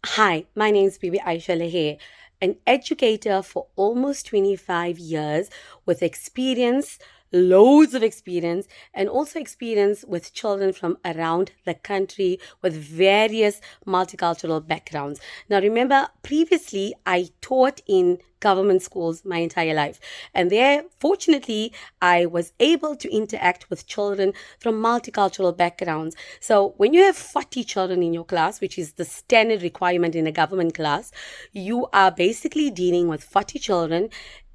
Hi, my name is Bibi Aisha Lehe, an educator for almost 25 years with experience, loads of experience, and also experience with children from around the country with various multicultural backgrounds. Now, remember, previously I taught in government schools my entire life. And there, fortunately, I was able to interact with children from multicultural backgrounds. So when you have 40 children in your class, which is the standard requirement in a government class, you are basically dealing with 40 children,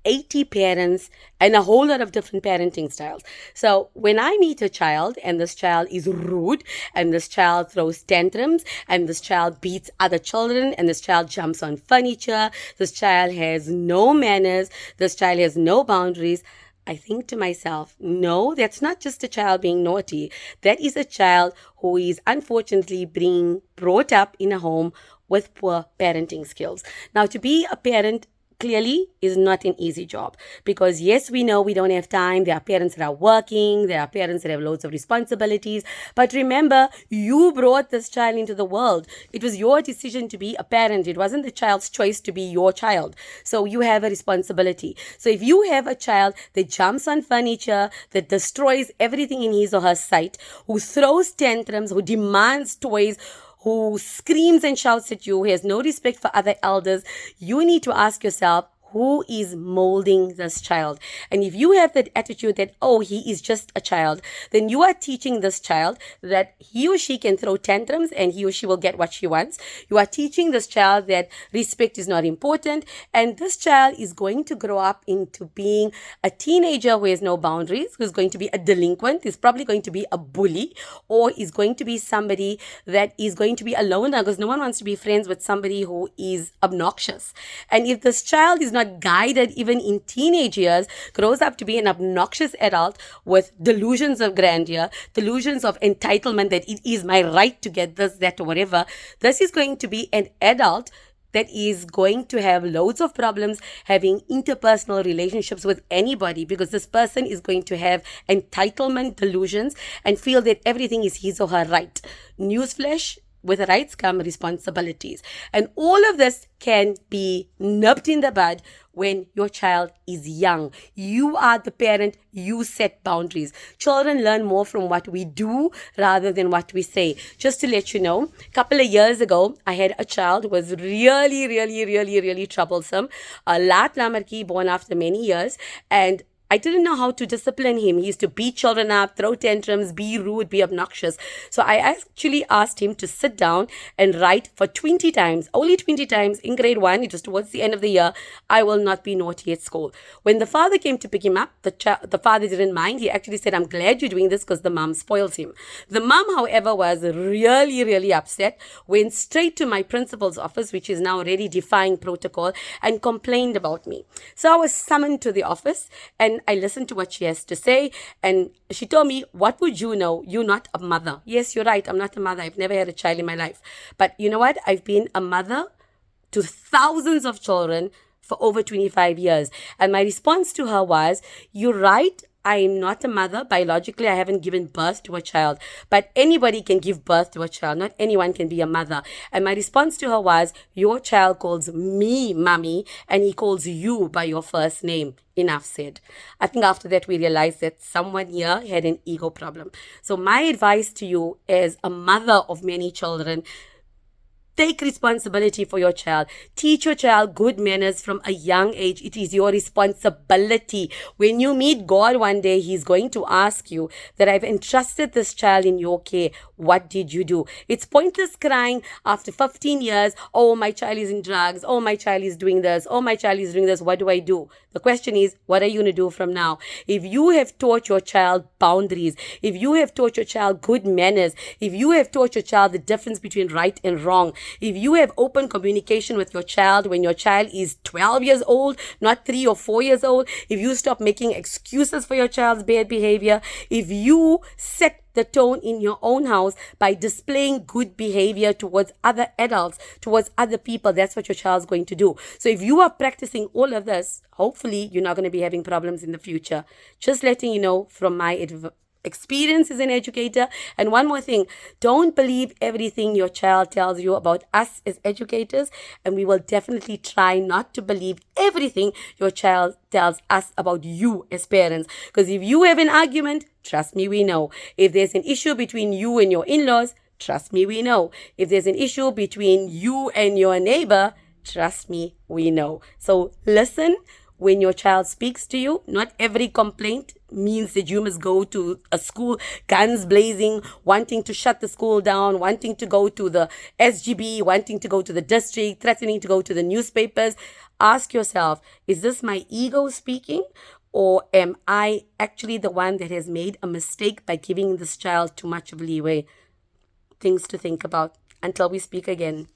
80 parents, and a whole lot of different parenting styles. So when I meet a child and this child is rude and this child throws tantrums and this child beats other children and this child jumps on furniture, this child has no manners, this child has no boundaries, I think to myself, no, that's not just a child being naughty. That is a child who is unfortunately being brought up in a home with poor parenting skills. Now, to be a parent clearly is not an easy job because yes, we know we don't have time. There are parents that are working, there are parents that have loads of responsibilities, but remember, you brought this child into the world. It was your decision to be a parent. It wasn't the child's choice to be your child. So you have a responsibility. So if you have a child that jumps on furniture, that destroys everything in his or her sight, who throws tantrums, who demands toys, who screams and shouts at you, who has no respect for other elders, you need to ask yourself, who is molding this child? And if you have that attitude that, oh, he is just a child, then you are teaching this child that he or she can throw tantrums and he or she will get what she wants. You are teaching this child that respect is not important. And this child is going to grow up into being a teenager who has no boundaries, who's going to be a delinquent, is probably going to be a bully, or is going to be somebody that is going to be a loner because no one wants to be friends with somebody who is obnoxious. And if this child is not guided even in teenage years, grows up to be an obnoxious adult with delusions of grandeur, delusions of entitlement that it is my right to get this, that, or whatever, this is going to be an adult that is going to have loads of problems having interpersonal relationships with anybody because this person is going to have entitlement delusions and feel that everything is his or her right. Newsflash, with rights come responsibilities. And all of this can be nipped in the bud when your child is young. You are the parent, you set boundaries. Children learn more from what we do rather than what we say. Just to let you know, a couple of years ago, I had a child who was really troublesome. A Lat Lamarki, born after many years, and I didn't know how to discipline him. He used to beat children up, throw tantrums, be rude, be obnoxious. So I actually asked him to sit down and write for 20 times, only 20 times in grade 1. It was towards the end of the year. I will not be naughty at school. When the father came to pick him up, the father didn't mind. He actually said, I'm glad you're doing this because the mom spoils him. The mom, however, was really upset, went straight to my principal's office, which is now already defying protocol, and complained about me. So I was summoned to the office and I listened to what she has to say. And she told me, what would you know? You're not a mother. Yes, you're right. I'm not a mother. I've never had a child in my life. But you know what? I've been a mother to thousands of children for over 25 years. And my response to her was, you're right. I am not a mother. Biologically, I haven't given birth to a child. But anybody can give birth to a child. Not anyone can be a mother. And my response to her was, your child calls me mommy and he calls you by your first name. Enough said. I think after that, we realized that someone here had an ego problem. So my advice to you as a mother of many children, take responsibility for your child. Teach your child good manners from a young age. It is your responsibility. When you meet God one day, He's going to ask you that I've entrusted this child in your care. What did you do? It's pointless crying after 15 years. Oh, my child is in drugs. Oh, my child is doing this. Oh, my child is doing this. What do I do? The question is, what are you going to do from now? If you have taught your child boundaries, if you have taught your child good manners, if you have taught your child the difference between right and wrong, if you have open communication with your child when your child is 12 years old, not 3 or 4 years old, if you stop making excuses for your child's bad behavior, if you set the tone in your own house by displaying good behavior towards other adults, towards other people, that's what your child's going to do. So if you are practicing all of this, hopefully you're not going to be having problems in the future. Just letting you know from my experience as an educator. And one more thing, don't believe everything your child tells you about us as educators, and we will definitely try not to believe everything your child tells us about you as parents. Because if you have an argument, trust me, we know. If there's an issue between you and your in-laws, trust me, we know. If there's an issue between you and your neighbor, trust me, we know. So listen when your child speaks to you. Not every complaint means that you must go to a school guns blazing, wanting to shut the school down, wanting to go to the SGB, wanting to go to the district, threatening to go to the newspapers. Ask yourself, is this my ego speaking? Or am I actually the one that has made a mistake by giving this child too much of leeway? Things to think about. Until we speak again.